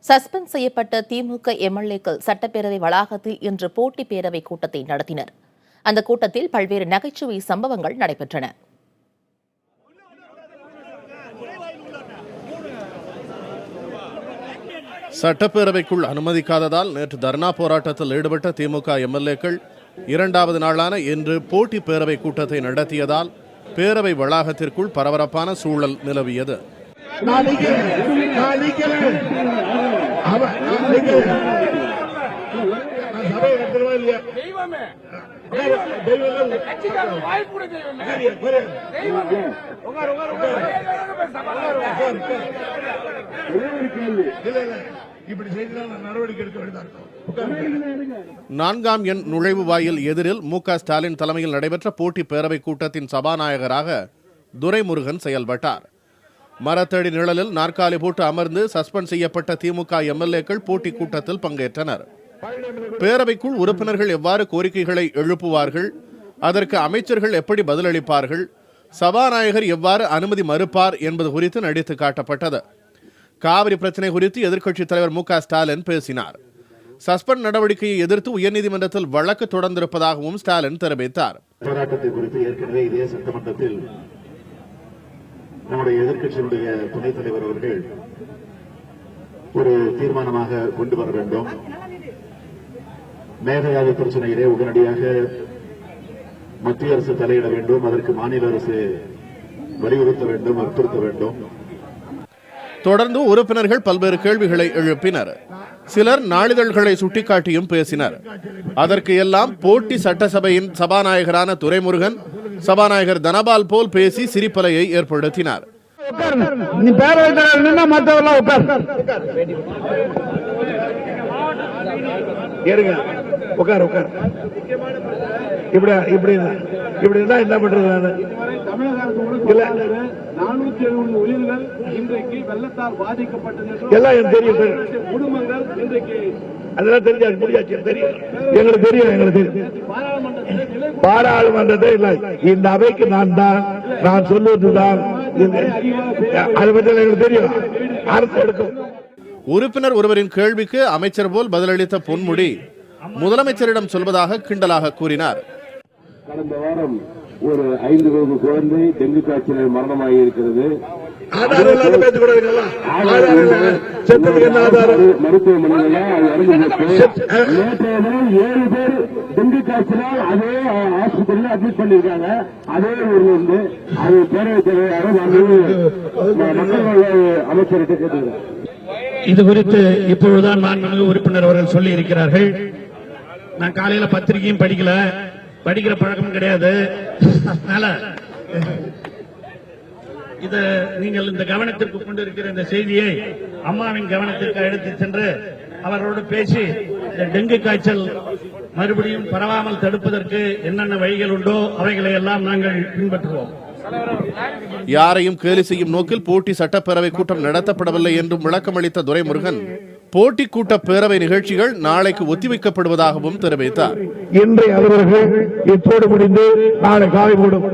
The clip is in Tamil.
சஸ்பெண்ட் செய்யப்பட்ட திமுக எம்எல்ஏக்கள் சட்டப்பேரவை வளாகத்தில் இன்று போட்டி பேரவை கூட்டத்தை நடத்தினர். அந்த கூட்டத்தில் பல்வேறு நகைச்சுவை சம்பவங்கள் நடைபெற்றன. சட்டப்பேரவைக்குள் அனுமதிக்காததால் நேற்று தர்ணா போராட்டத்தில் ஈடுபட்ட திமுக எம்எல்ஏக்கள் இரண்டாவது நாளான இன்று போட்டி பேரவை கூட்டத்தை நடத்தியதால் பேரவை வளாகத்திற்குள் பரபரப்பான சூழல் நிலவியது. நான்காம் எண் நுழைவு வாயில் எதிரில் மு.க. ஸ்டாலின் தலைமையில் நடைபெற்ற போட்டி பேரவை கூட்டத்தின் சபாநாயகராக துரைமுருகன் செயல்பட்டார். மரத்தடி நிழலில் நாற்காலி போட்டு அமர்ந்து சஸ்பெண்ட் செய்யப்பட்ட திமுக எம்எல்ஏக்கள் போட்டி கூட்டத்தில் பங்கேற்றனர். பேரவைக்குள் உறுப்பினர்கள் எவ்வாறு கோரிக்கைகளை எழுப்புவார்கள், அதற்கு அமைச்சர்கள் எப்படி பதிலளிப்பார்கள், சபாநாயகர் எவ்வாறு அனுமதி மறுப்பார் என்பது குறித்து நடித்து காட்டப்பட்டது. காவிரி பிரச்சினை குறித்து எதிர்க்கட்சித் தலைவர் மு.க. ஸ்டாலின் பேசினார். சஸ்பெண்ட் நடவடிக்கையை எதிர்த்து உயர்நீதிமன்றத்தில் வழக்கு தொடர்ந்திருப்பதாகவும் ஸ்டாலின் தெரிவித்தார். போராட்டத்தை குறித்து ஏற்கனவே இதே சட்டமன்றத்தில் நம்முடைய எதிர்க்கட்சியினுடைய துணைத் தலைவர் அவர்கள் ஒரு தீர்மானமாக கொண்டு வர வேண்டும். மேகதாது பிரச்சனையிலே உடனடியாக மத்திய அரசு தலையிட வேண்டும், அதற்கு மாநில அரசு வலியுறுத்த வேண்டும், வற்புறுத்த வேண்டும். தொடர்ந்து உறுப்பினர்கள் பல்வேறு கேள்விகளை எழுப்பினர். சிலர் நாளிதழ்களை சுட்டிக்காட்டியும் பேசினர். அதற்கு எல்லாம் போட்டி சட்டசபையின் சபாநாயகரான துரைமுருகன் சபாநாயகர் தனபால் போல் பேசி சிரிப்பலையை ஏற்படுத்தினார். என்ன பண்றது? 470 உயிர்கள் இன்றைக்கு வெள்ளத்தால் பாதிக்கப்பட்டது. எல்லாம் எனக்கு தெரியும். குடும்பங்கள் இன்றைக்கு அதெல்லாம் தெரியாது, முடியாச்சு, தெரியும், எங்களுக்கு தெரியும், எங்களுக்கு தெரியும். பாராளுமன்றத்தை இல்லை, இந்த அவைக்கு நான் சொல்லுவதுதான் அதை பற்றி எங்களுக்கு தெரியும். அரசு எடுக்கும். உறுப்பினர் ஒருவரின் கேள்விக்கு அமைச்சர் போல் பதிலளித்த பொன்முடி முதலமைச்சரிடம் சொல்வதாக கிண்டலாக கூறினார். கடந்த வாரம் ஒரு 5 வயது குழந்தை டெங்கு காய்ச்சலில் மரணமாகி இருக்கிறது. மருத்துவமனையில் 7 பேர் டெங்கு காய்ச்சலால் அதே ஆஸ்பத்திரியில் அட்மிட் பண்ணிருக்காங்க. அதே ஊர்ல இருந்து அது பேரவைத் தலைவராக மக்கள் அமைச்சர்கிட்ட கேட்டுக்கிறேன். இது குறித்து இப்பொழுதுதான் மாண்புமிகு உறுப்பினர் அவர்கள் சொல்லி இருக்கிறார்கள். நான் காலையில பத்திரிகையும் படிக்கிற பழக்கம் கிடையாது. அதனால இத நீங்கள் இந்த கவனத்திற்கு கொண்டிருக்கிற இந்த செய்தியை அம்மாவின் கவனத்திற்கு எடுத்து சென்று அவர்களோடு பேசி இந்த டெங்கு காய்ச்சல் மறுபடியும் பரவாமல் தடுப்பதற்கு என்னென்ன வழிகள் உண்டோ அவைகளை எல்லாம் நாங்கள் பின்பற்றுவோம். யாரையும் கேலி செய்யும் நோக்கில் போட்டி சட்டப்பேரவை கூட்டம் நடத்தப்படவில்லை என்றும் விளக்கமளித்த துரைமுருகன் போட்டி கூட்ட பேரவை நிகழ்ச்சிகள் நாளைக்கு ஒத்திவைக்கப்படுவதாகவும் தெரிவித்தார். இன்றைய அலுவலர்கள் இப்போது முடிந்து நாளை காலை மூடும்.